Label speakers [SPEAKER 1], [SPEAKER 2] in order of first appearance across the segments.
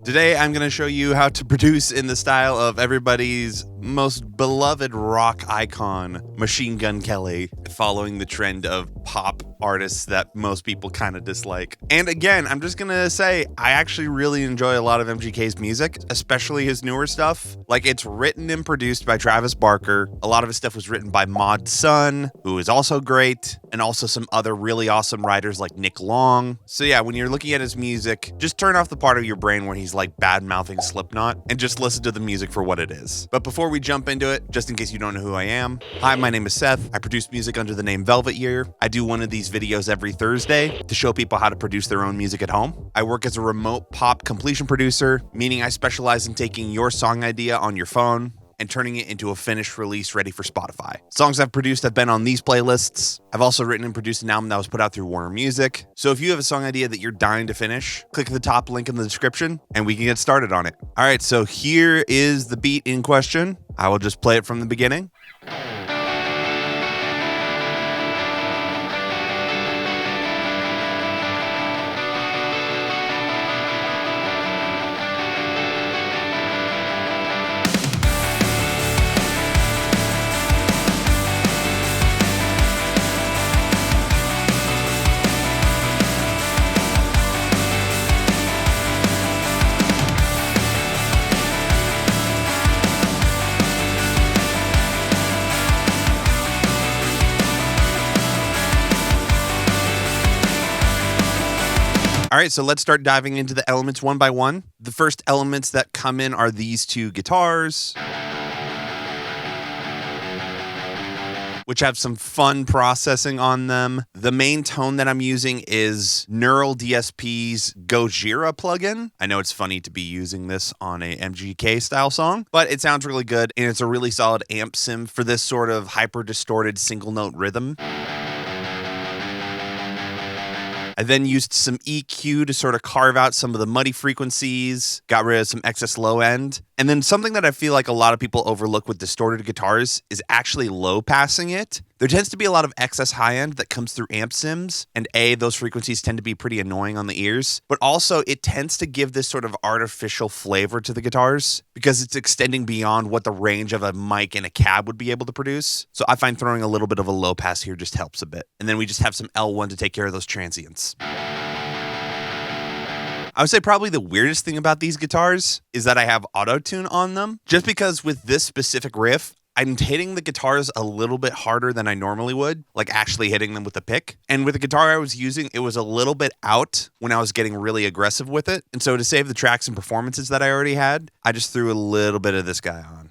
[SPEAKER 1] Today I'm going to show you how to produce in the style of everybody's most beloved rock icon, Machine Gun Kelly, following the trend of pop artists that most people kind of dislike. And again, I'm just going to say I actually really enjoy a lot of MGK's music, especially his newer stuff. Like, it's written and produced by Travis Barker. A lot of his stuff was written by Mod Sun, who is also great, and also some other really awesome writers like Nick Long. So yeah, when you're looking at his music, just turn off the part of your brain where he's like bad-mouthing Slipknot and just listen to the music for what it is. But before we jump into it, just in case you don't know who I am, hi, my name is Seth. I produce music under the name Velvet Year. I do one of these videos every Thursday to show people how to produce their own music at home. I work as a remote pop completion producer, meaning I specialize in taking your song idea on your phone and turning it into a finished release ready for Spotify. Songs I've produced have been on these playlists. I've also written and produced an album that was put out through Warner Music. So if you have a song idea that you're dying to finish, click the top link in the description and we can get started on it. All right, so here is the beat in question. I will just play it from the beginning. All right, so let's start diving into the elements one by one. The first elements that come in are these two guitars, which have some fun processing on them. The main tone that I'm using is Neural DSP's Gojira plugin. I know it's funny to be using this on a MGK style song, but it sounds really good, and it's a really solid amp sim for this sort of hyper distorted single note rhythm. I then used some EQ to sort of carve out some of the muddy frequencies, got rid of some excess low end. And then something that I feel like a lot of people overlook with distorted guitars is actually low passing it. There tends to be a lot of excess high end that comes through amp sims, and those frequencies tend to be pretty annoying on the ears, but also it tends to give this sort of artificial flavor to the guitars because it's extending beyond what the range of a mic and a cab would be able to produce. So I find throwing a little bit of a low pass here just helps a bit. And then we just have some L1 to take care of those transients. I would say probably the weirdest thing about these guitars is that I have auto-tune on them, just because with this specific riff, I'm hitting the guitars a little bit harder than I normally would, like actually hitting them with a pick. And with the guitar I was using, it was a little bit out when I was getting really aggressive with it. And so to save the tracks and performances that I already had, I just threw a little bit of this guy on.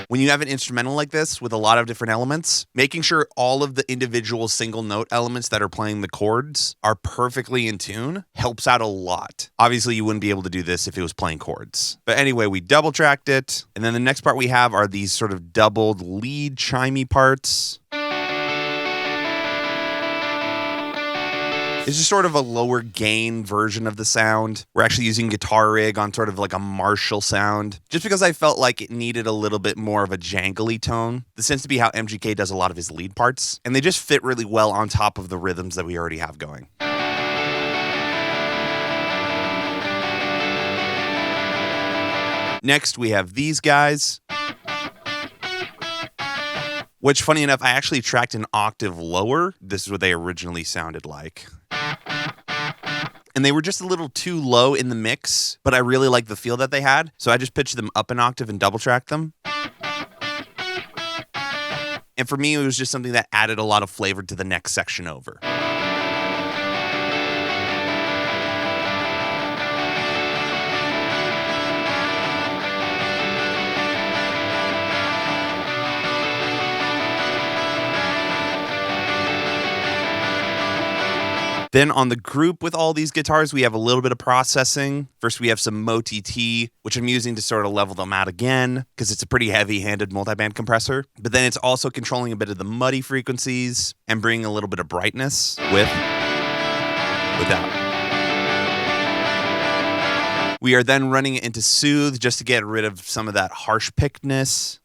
[SPEAKER 1] When you have an instrumental like this with a lot of different elements, making sure all of the individual single note elements that are playing the chords are perfectly in tune helps out a lot. Obviously, you wouldn't be able to do this if it was playing chords. But anyway, we double tracked it. And then the next part we have are these sort of doubled lead chimey parts. It's just sort of a lower gain version of the sound. We're actually using Guitar Rig on sort of like a Marshall sound, just because I felt like it needed a little bit more of a jangly tone. This tends to be how MGK does a lot of his lead parts, and they just fit really well on top of the rhythms that we already have going. Next, we have these guys, which, funny enough, I actually tracked an octave lower. This is what they originally sounded like. And they were just a little too low in the mix, but I really liked the feel that they had, so I just pitched them up an octave and double tracked them. And for me, it was just something that added a lot of flavor to the next section over. Then on the group with all these guitars, we have a little bit of processing. First, we have some Mo-TT, which I'm using to sort of level them out again, because it's a pretty heavy-handed multiband compressor. But then it's also controlling a bit of the muddy frequencies and bringing a little bit of brightness without. We are then running it into Soothe just to get rid of some of that harsh pickedness.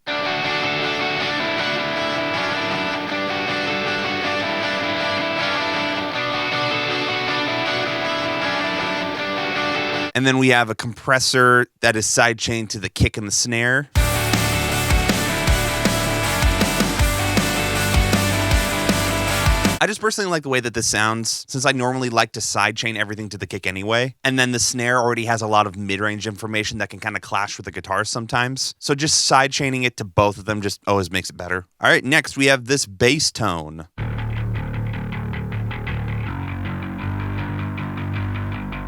[SPEAKER 1] And then we have a compressor that is sidechained to the kick and the snare. I just personally like the way that this sounds, since I normally like to sidechain everything to the kick anyway. And then the snare already has a lot of mid-range information that can kind of clash with the guitar sometimes. So just sidechaining it to both of them just always makes it better. All right, next we have this bass tone.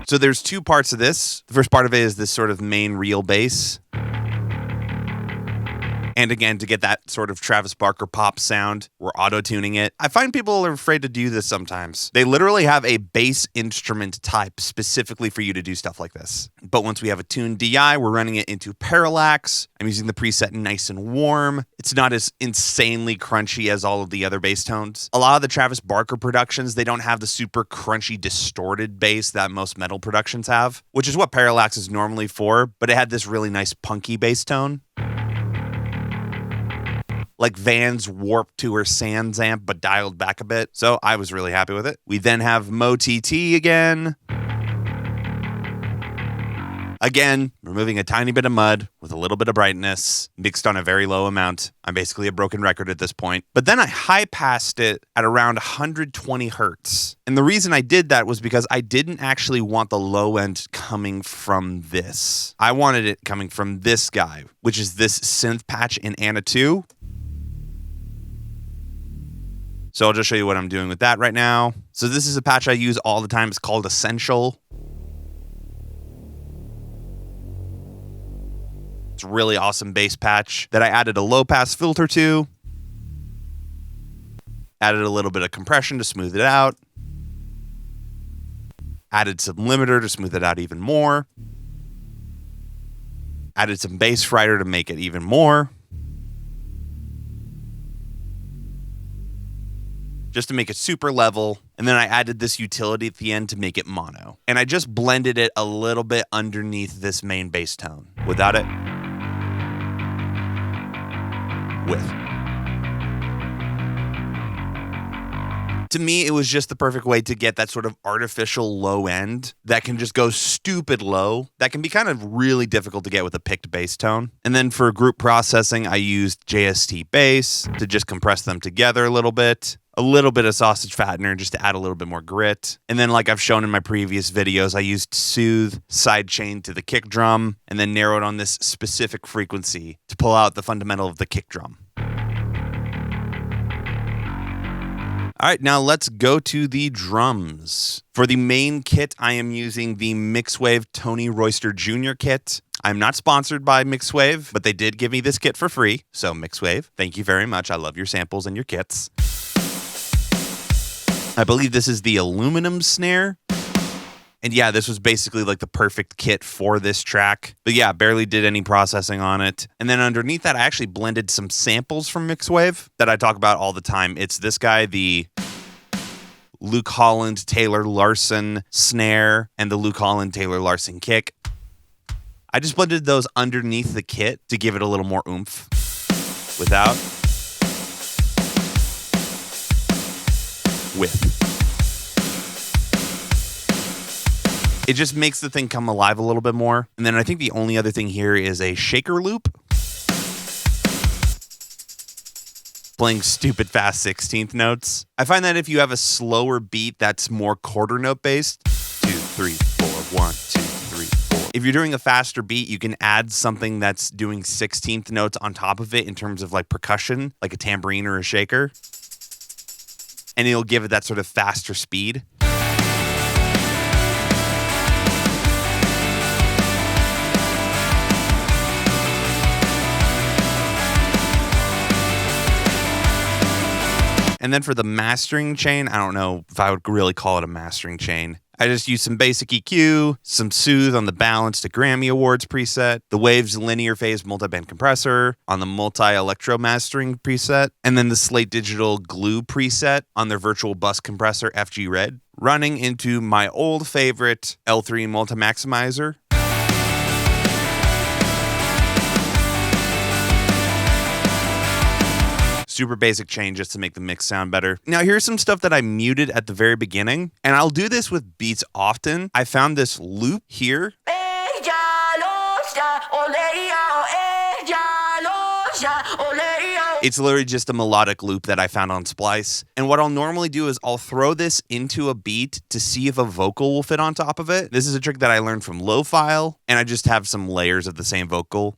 [SPEAKER 1] So there's two parts of this. The first part of it is this sort of main real bass. And again, to get that sort of Travis Barker pop sound, we're auto-tuning it. I find people are afraid to do this sometimes. They literally have a bass instrument type specifically for you to do stuff like this. But once we have a tuned DI, we're running it into Parallax. I'm using the preset Nice and Warm. It's not as insanely crunchy as all of the other bass tones. A lot of the Travis Barker productions, they don't have the super crunchy, distorted bass that most metal productions have, which is what Parallax is normally for, but it had this really nice punky bass tone. Like Van's Warped Tour Sans amp, but dialed back a bit. So I was really happy with it. We then have Mo TT again. Again, removing a tiny bit of mud with a little bit of brightness, mixed on a very low amount. I'm basically a broken record at this point. But then I high-passed it at around 120 hertz. And the reason I did that was because I didn't actually want the low end coming from this. I wanted it coming from this guy, which is this synth patch in Anna 2. So I'll just show you what I'm doing with that right now. So this is a patch I use all the time. It's called Essential. It's a really awesome bass patch that I added a low pass filter to. Added a little bit of compression to smooth it out. Added some limiter to smooth it out even more. Added some bass frighter to make it even more. Just to make it super level. And then I added this utility at the end to make it mono. And I just blended it a little bit underneath this main bass tone. Without it. With. To me, it was just the perfect way to get that sort of artificial low end that can just go stupid low. That can be kind of really difficult to get with a picked bass tone. And then for group processing, I used JST bass to just compress them together a little bit. A little bit of sausage fattener just to add a little bit more grit. And then like I've shown in my previous videos, I used Soothe sidechain to the kick drum and then narrowed on this specific frequency to pull out the fundamental of the kick drum. All right, now let's go to the drums. For the main kit, I am using the Mixwave Tony Royster Jr. kit. I'm not sponsored by Mixwave, but they did give me this kit for free. So Mixwave, thank you very much. I love your samples and your kits. I believe this is the aluminum snare. And yeah, this was basically like the perfect kit for this track. But yeah, barely did any processing on it. And then underneath that, I actually blended some samples from Mixwave that I talk about all the time. It's this guy, the Luke Holland Taylor Larson snare and the Luke Holland Taylor Larson kick. I just blended those underneath the kit to give it a little more oomph. Without. With. It just makes the thing come alive a little bit more. And then I think the only other thing here is a shaker loop. Playing stupid fast 16th notes. I find that if you have a slower beat that's more quarter note based, 2, 3, 4, 1, 2, 3, 4. If you're doing a faster beat, you can add something that's doing 16th notes on top of it in terms of like percussion, like a tambourine or a shaker. And it'll give it that sort of faster speed. And then for the mastering chain, I don't know if I would really call it a mastering chain. I just used some basic EQ, some Soothe on the balanced Grammy Awards preset, the Waves linear phase multiband compressor on the multi-electro mastering preset, and then the Slate Digital Glue preset on their virtual bus compressor FG Red, running into my old favorite L3 multi-maximizer. super basic changes to make the mix sound better. Now here's some stuff that I muted at the very beginning, and I'll do this with beats often. I found this loop here. It's literally just a melodic loop that I found on Splice. And what I'll normally do is I'll throw this into a beat to see if a vocal will fit on top of it. This is a trick that I learned from Lo-File, and I just have some layers of the same vocal.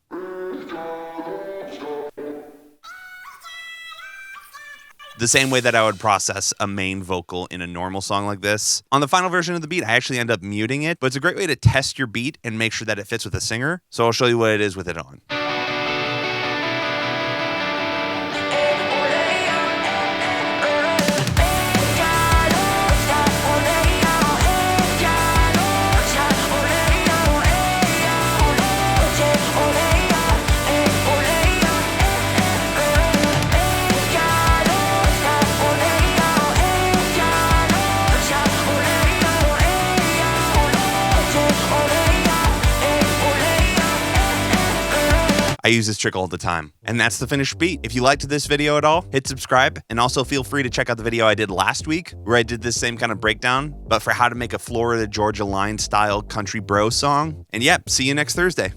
[SPEAKER 1] The same way that I would process a main vocal in a normal song like this. On the final version of the beat, I actually end up muting it, but it's a great way to test your beat and make sure that it fits with a singer. So I'll show you what it is with it on. I use this trick all the time. And that's the finished beat. If you liked this video at all, hit subscribe, and also feel free to check out the video I did last week where I did this same kind of breakdown, but for how to make a Florida Georgia Line style country bro song. And yep, see you next Thursday.